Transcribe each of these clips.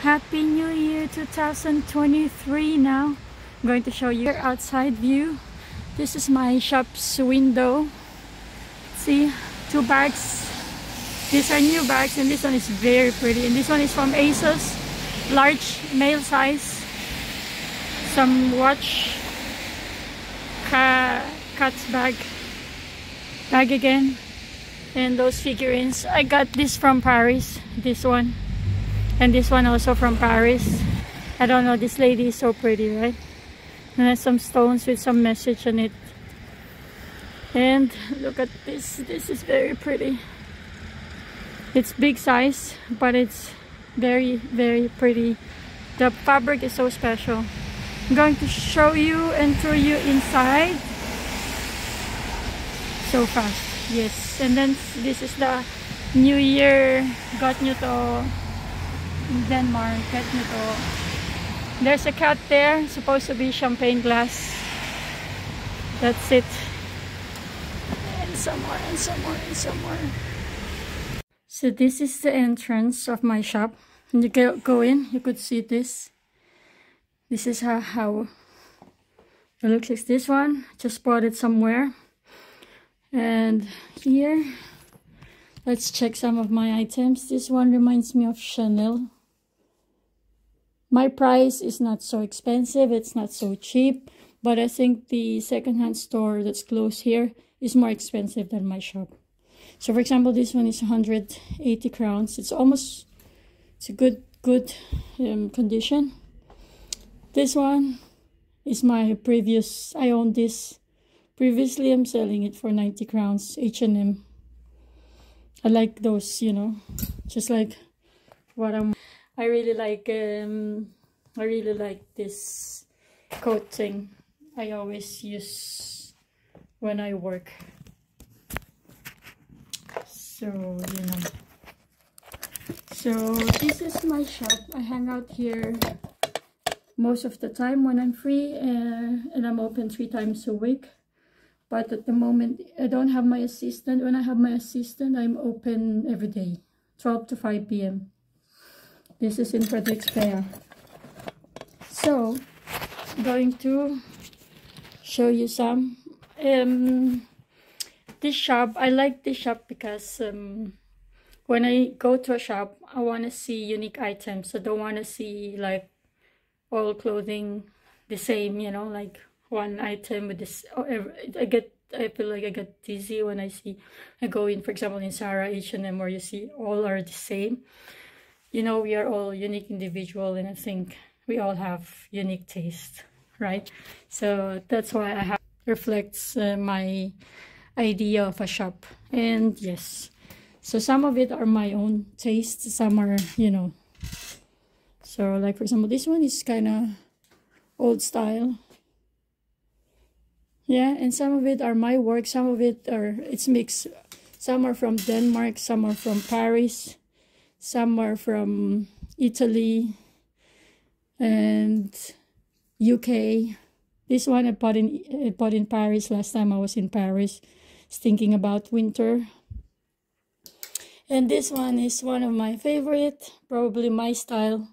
Happy New Year 2023 now. I'm going to show you your outside view. This is my shop's window. See, two bags. These are new bags and this one is very pretty. And this one is from ASOS. Large male size. Some watch. Cat's bag again. And those figurines. I got this from Paris. This one. And this one also from Paris. I don't know, this lady is so pretty, right? And has some stones with some message on it. And look at this. This is very pretty. It's big size, but it's very, very pretty. The fabric is so special. I'm going to show you and show you inside. So fast. Yes. And then this is the New Year. Got nyo to Denmark. Got nyo to. There's a cat there. Supposed to be champagne glass. That's it. And some more, and some more, and some more. So this is the entrance of my shop. When you go in, you could see this. This is how it looks like. This one. Just bought it somewhere. And here, let's check some of my items. This one reminds me of Chanel. My price is not so expensive. It's not so cheap. But I think the secondhand store that's close here is more expensive than my shop. So for example, this one is 180 crowns. It's a good condition. This one is my previous, I own this. Previously, I'm selling it for 90 crowns, H&M. I like those, you know, just like what I really like this coat thing. I always use when I work. So, you know. So, this is my shop. I hang out here most of the time when I'm free, and I'm open 3 times a week. But at the moment, I don't have my assistant. When I have my assistant, I'm open every day, 12 to 5 p.m. This is in Frederiksberg. So, I'm going to show you some. This shop, I like this shop because when I go to a shop, I want to see unique items. I don't want to see like all clothing the same, you know, like one item with this. I feel like I get dizzy when I go in, for example, in Zara, H&M, where you see all are the same. You know, we are all unique individual, and I think we all have unique taste, right? So that's why I have reflects my idea of a shop. And yes, so some of it are my own taste, some are, you know, so like for example, this one is kind of old style. Yeah, and some of it are my work, some of it are, it's mixed. Some are from Denmark, some are from Paris, some are from Italy and UK. This one I bought in Paris last time I was in Paris, thinking about winter. And this one is one of my favorite, probably my style.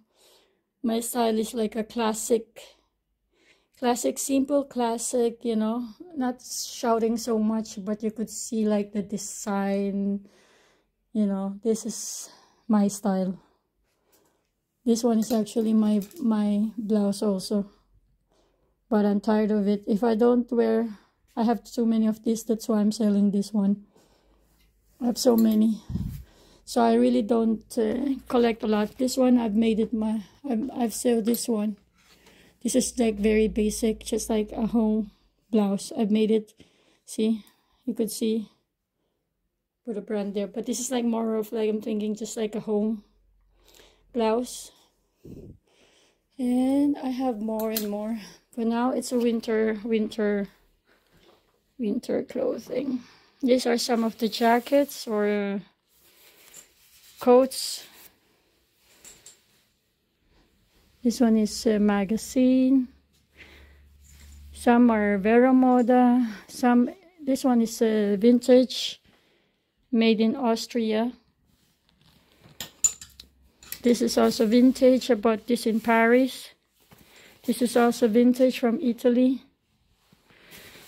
My style is like a classic, simple classic, you know, not shouting so much, but you could see like the design, you know, this is my style. This one is actually my blouse also, but I'm tired of it. If I don't wear, I have too many of this, that's why I'm selling this one. I have so many, so I really don't collect a lot. This one I've made it I've sold this one. This is like very basic, just like a home blouse. I've made it, see, you could see, put a brand there. But this is like more of like, I'm thinking just like a home blouse. And I have more and more. For now, it's a winter clothing. These are some of the jackets or coats. This one is a magazine. Some are Vera Moda. This one is a vintage, made in Austria. This is also vintage. I bought this in Paris. This is also vintage from Italy.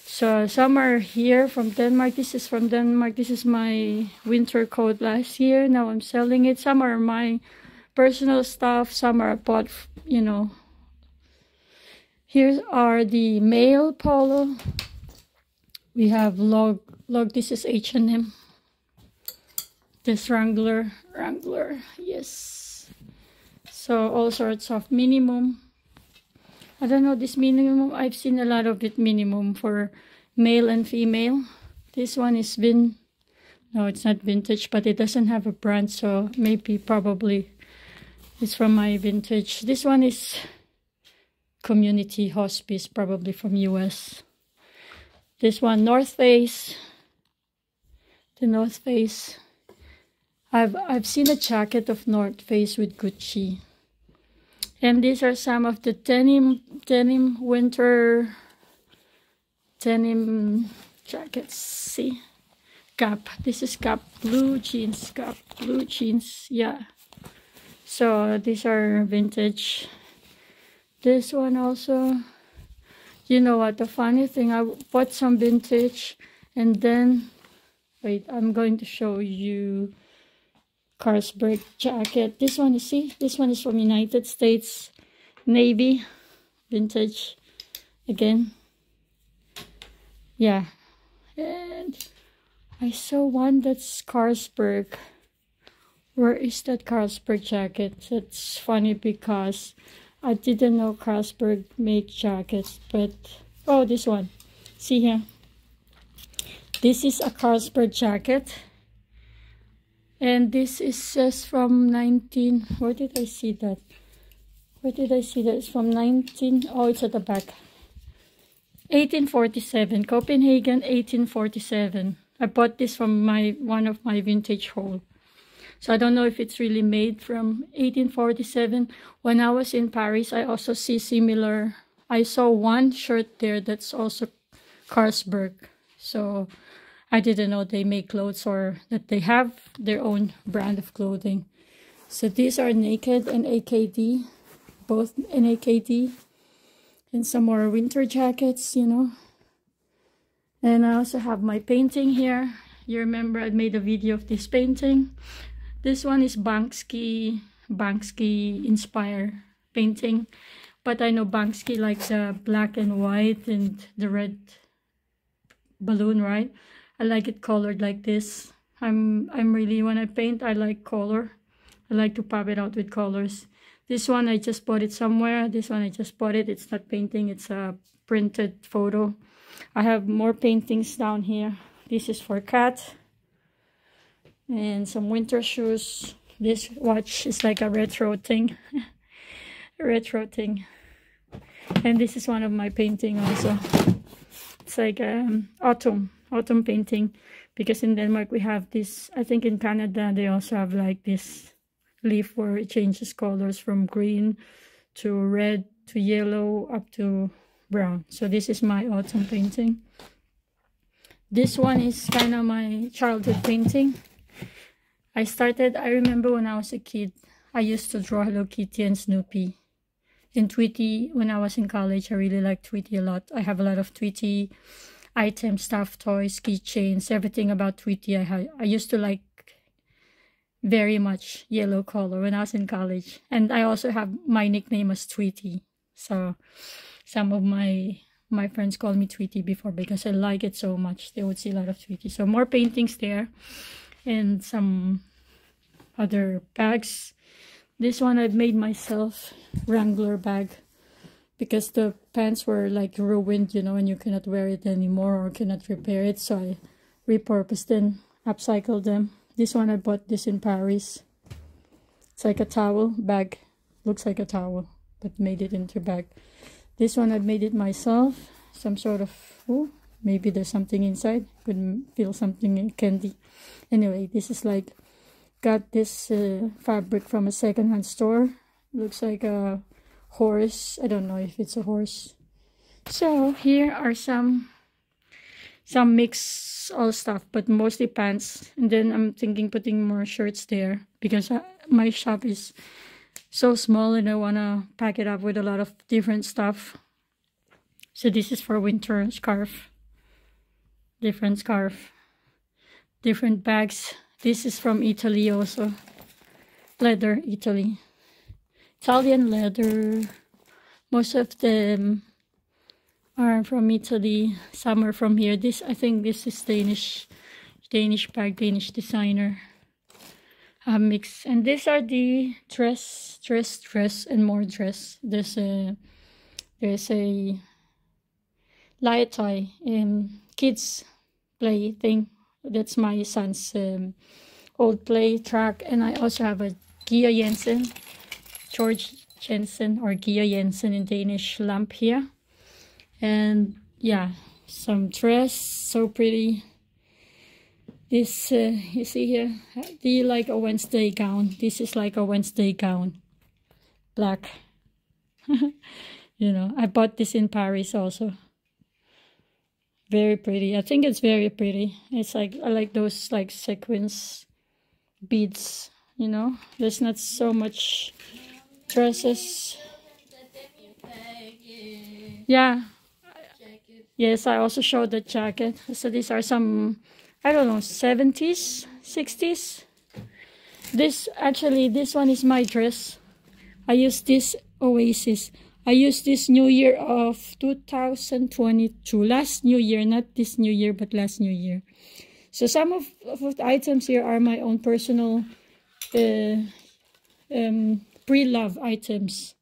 So some are here from Denmark. This is from Denmark. This is my winter coat last year. Now I'm selling it. Some are my personal stuff. Some are bought, you know. Here are the male polo. We have log. This is H&M. This Wrangler, yes. So all sorts of minimum. I don't know this minimum. I've seen a lot of it minimum for male and female. This one is no, it's not vintage, but it doesn't have a brand, so maybe probably it's from my vintage. This one is Community Hospice, probably from US. This one, North Face. The North Face. I've seen a jacket of North Face with Gucci. And these are some of the denim winter denim jackets. See? Gap. This is Gap blue jeans. Gap blue jeans. Yeah. So these are vintage. This one also. You know what? The funny thing, I bought some vintage and then, wait, I'm going to show you Carlsberg jacket. This one, you see? This one is from United States Navy. Vintage. Again. Yeah. And I saw one that's Carlsberg. Where is that Carlsberg jacket? It's funny because I didn't know Carlsberg make jackets, but oh, this one. See here. This is a Carlsberg jacket. And this is just from 19... Where did I see that? Where did I see that? It's from 19... Oh, it's at the back. 1847. Copenhagen, 1847. I bought this from one of my vintage haul. So I don't know if it's really made from 1847. When I was in Paris, I also see similar... I saw one shirt there that's also Carlsberg. So I didn't know they make clothes or that they have their own brand of clothing. So these are Naked and AKD. Both in AKD. And some more winter jackets, you know. And I also have my painting here. You remember I made a video of this painting. This one is Banksy inspired painting. But I know Banksy likes the black and white and the red balloon, right? I like it colored like this. I'm really, when I paint, I like color. I like to pop it out with colors. This one, I just bought it somewhere. This one, I just bought it. It's not painting. It's a printed photo. I have more paintings down here. This is for Kat. And some winter shoes. This watch is like a retro thing. Retro thing. And this is one of my painting also. It's like autumn painting. Because in Denmark we have this. I think in Canada they also have like this leaf where it changes colors from green to red to yellow up to brown. So this is my autumn painting. This one is kind of my childhood painting. I remember when I was a kid, I used to draw Hello Kitty and Snoopy. And Tweety, when I was in college, I really liked Tweety a lot. I have a lot of Tweety items, stuffed toys, keychains, everything about Tweety. I used to like very much yellow color when I was in college. And I also have my nickname as Tweety. So some of my friends call me Tweety before because I like it so much. They would see a lot of Tweety. So more paintings there. And some other bags. This one I've made myself, Wrangler bag. Because the pants were like ruined, you know, and you cannot wear it anymore or cannot repair it. So I repurposed and upcycled them. This one I bought this in Paris. It's like a towel bag. Looks like a towel, but made it into a bag. This one I've made it myself. Some sort of, oh, maybe there's something inside. Could feel something candy. Anyway, this is like, got this fabric from a secondhand store. Looks like a horse. I don't know if it's a horse. So here are some mix all stuff, but mostly pants. And then I'm thinking putting more shirts there because my shop is so small and I want to pack it up with a lot of different stuff. So this is for winter scarf. Different scarf. Different bags. This is from Italy also. Leather, Italy. Italian leather. Most of them are from Italy. Some are from here. This, I think this is Danish bag, Danish designer. Mix. And these are the dress, and more dress. There's a light toy, kids play thing. That's my son's old play track. And I also have a Gia Jensen, George Jensen, or Gia Jensen in Danish lamp here. And yeah, some dress, so pretty. This, you see here, do you like a Wednesday gown? This is like a Wednesday gown, black. You know, I bought this in Paris also. Very pretty. I think it's very pretty. It's like, I like those like sequins, beads, you know. There's not so much dresses. Yeah. Yes, I also showed the jacket. So these are some, I don't know, 70s, 60s. This one is my dress. I use this Oasis. I used this New Year of 2022. Last New Year, not this New Year, but last New Year. So some of the items here are my own personal pre-love items.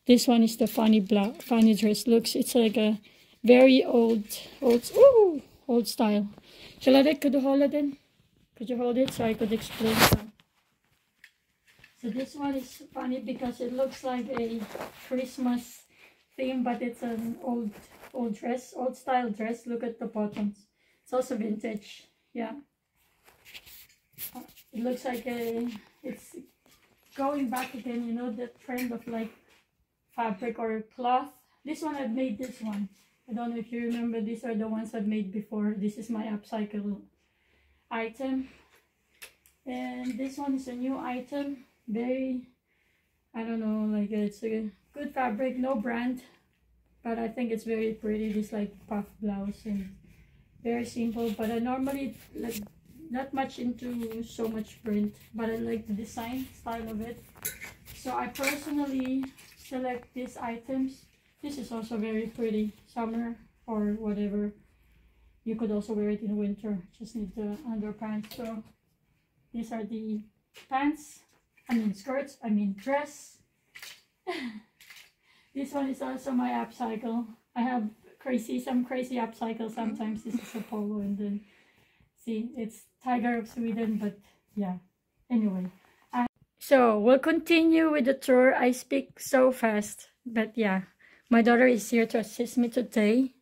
This one is the funny dress. Looks, it's like a very old style. Shall I, could you hold it in? Could you hold it so I could explain some? So this one is funny because it looks like a Christmas theme, but it's an old dress, old style dress. Look at the buttons. It's also vintage. Yeah. It looks like it's going back again, you know, the trend of like fabric or cloth. This one, I've made this one. I don't know if you remember, these are the ones I've made before. This is my upcycle item. And this one is a new item. Very, I don't know, like it's a good fabric, no brand. But I think it's very pretty. This like puff blouse and very simple. But I normally like not much into so much print. But I like the design style of it. So I personally select these items. This is also very pretty, summer or whatever. You could also wear it in winter, just need the underpants. So these are the pants, skirts, dress. This one is also my upcycle. I have some crazy upcycle sometimes. This is a polo, and then see, it's Tiger of Sweden, but yeah, anyway. So we'll continue with the tour. I speak so fast, but yeah. My daughter is here to assist me today.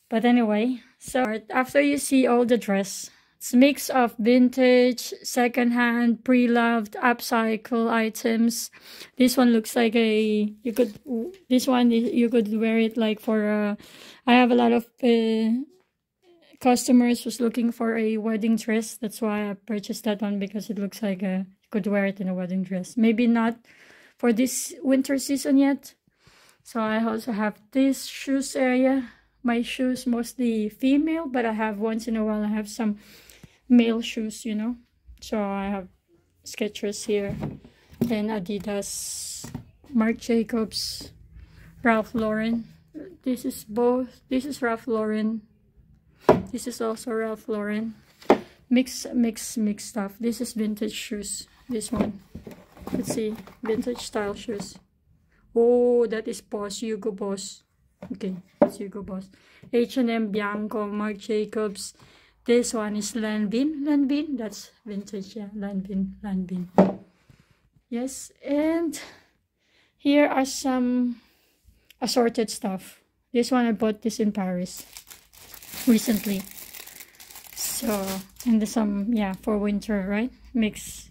But anyway, so after you see all the dress, it's a mix of vintage, secondhand, pre-loved, upcycle items. This one looks like you could wear it like for I have a lot of customers who's looking for a wedding dress. That's why I purchased that one, because it looks like you could wear it in a wedding dress. Maybe not for this winter season yet. So I also have this shoes area. My shoes mostly female, but I have once in a while I have some male shoes, you know. So I have Skechers here, and Adidas, Marc Jacobs, Ralph Lauren. This is Ralph Lauren. This is also Ralph Lauren. Mix stuff. This is vintage shoes. This one. Let's see, vintage style shoes. Oh, that is Boss, Hugo Boss. Okay, that's Hugo Boss. H&M, Bianco, Marc Jacobs. This one is Lanvin. That's vintage, yeah, Lanvin. Yes, and here are some assorted stuff. This one, I bought this in Paris recently. So, and there's some, yeah, for winter, right? Mix.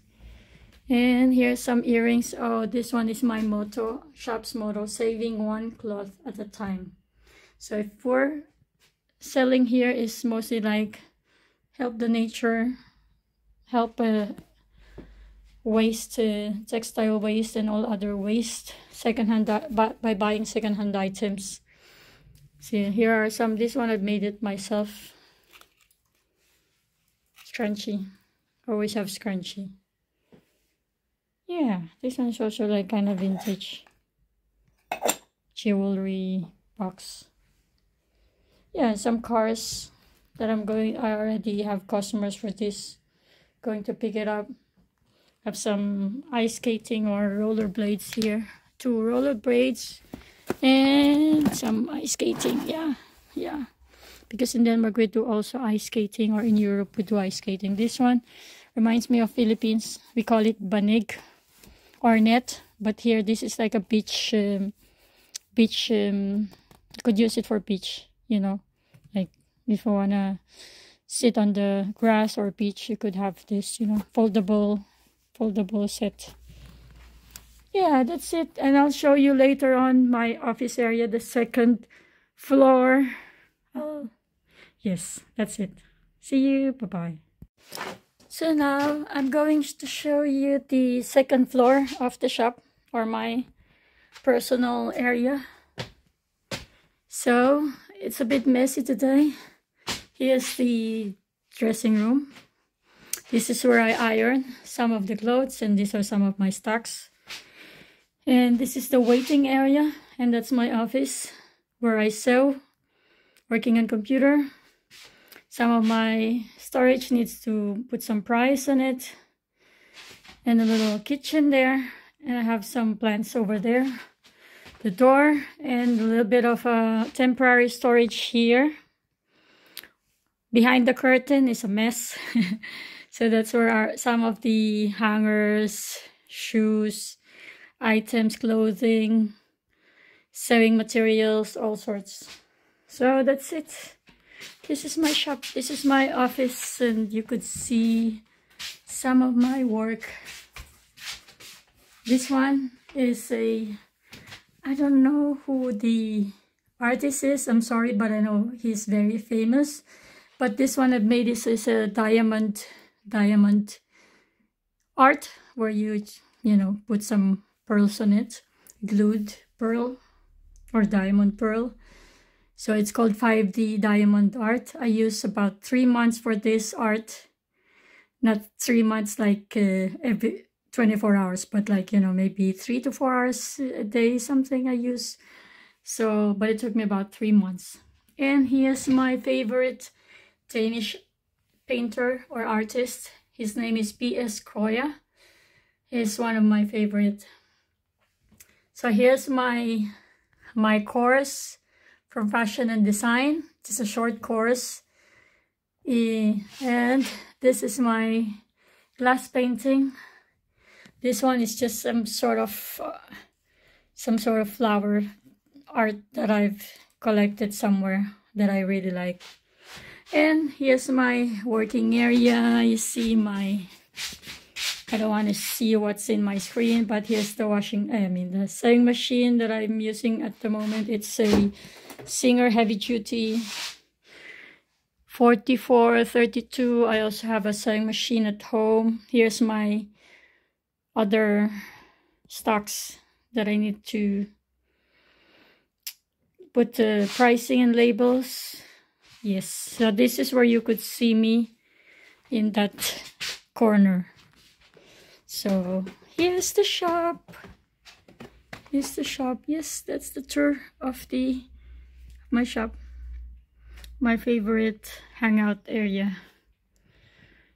And here's some earrings. Oh, this one is my motto, shop's motto, saving one cloth at a time. So if we're selling here, is mostly like help the nature, help waste, textile waste and all other waste secondhand by buying secondhand items. See, here are some. This one I've made it myself. Scrunchy. Always have scrunchy. Yeah, this one's also like kind of vintage jewelry box. Yeah, some cars that I already have customers for this. Going to pick it up. Have some ice skating or rollerblades here. 2 rollerblades and some ice skating. Yeah. Because in Denmark we do also ice skating, or in Europe we do ice skating. This one reminds me of Philippines. We call it banig or net, but here this is like a beach. You could use it for beach, you know, like if you wanna sit on the grass or beach, you could have this, you know, foldable set. Yeah, that's it. And I'll show you later on my office area, the 2nd floor. Oh, yes, that's it. See you. Bye-bye. So now I'm going to show you the 2nd floor of the shop, or my personal area. So it's a bit messy today. Here's the dressing room. This is where I iron some of the clothes, and these are some of my stocks. And this is the waiting area, and that's my office where I sew, working on computer. Some of my storage needs to put some price on it. And a little kitchen there. And I have some plants over there. The door, and a little bit of a temporary storage here. Behind the curtain is a mess. So that's where some of the hangers, shoes, items, clothing, sewing materials, all sorts. So that's it. This is my shop. This is my office, and you could see some of my work. This one is I don't know who the artist is. I'm sorry, but I know he's very famous. But this one I've made is a diamond art, where you know, put some pearls on it, glued pearl or diamond pearl. So it's called 5D diamond art. I use about 3 months for this art. Not 3 months like every 24 hours, but like, you know, maybe 3 to 4 hours a day, something I use. So, but it took me about 3 months. And here's my favorite Danish painter or artist. His name is P.S. Kroya. He's one of my favorite. So here's my course from fashion and design. It's a short course. And this is my glass painting. This one is just some sort of flower art that I've collected somewhere that I really like. And here's my working area. You see I don't want to see what's in my screen, but here's the the sewing machine that I'm using at the moment. It's a Singer heavy duty 4432. I also have a sewing machine at home. Here's my other stocks that I need to put the pricing and labels. Yes, so this is where you could see me in that corner. So here's the shop. Here's the shop. Yes, that's the tour of my shop. My favorite hangout area.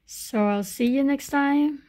So I'll see you next time.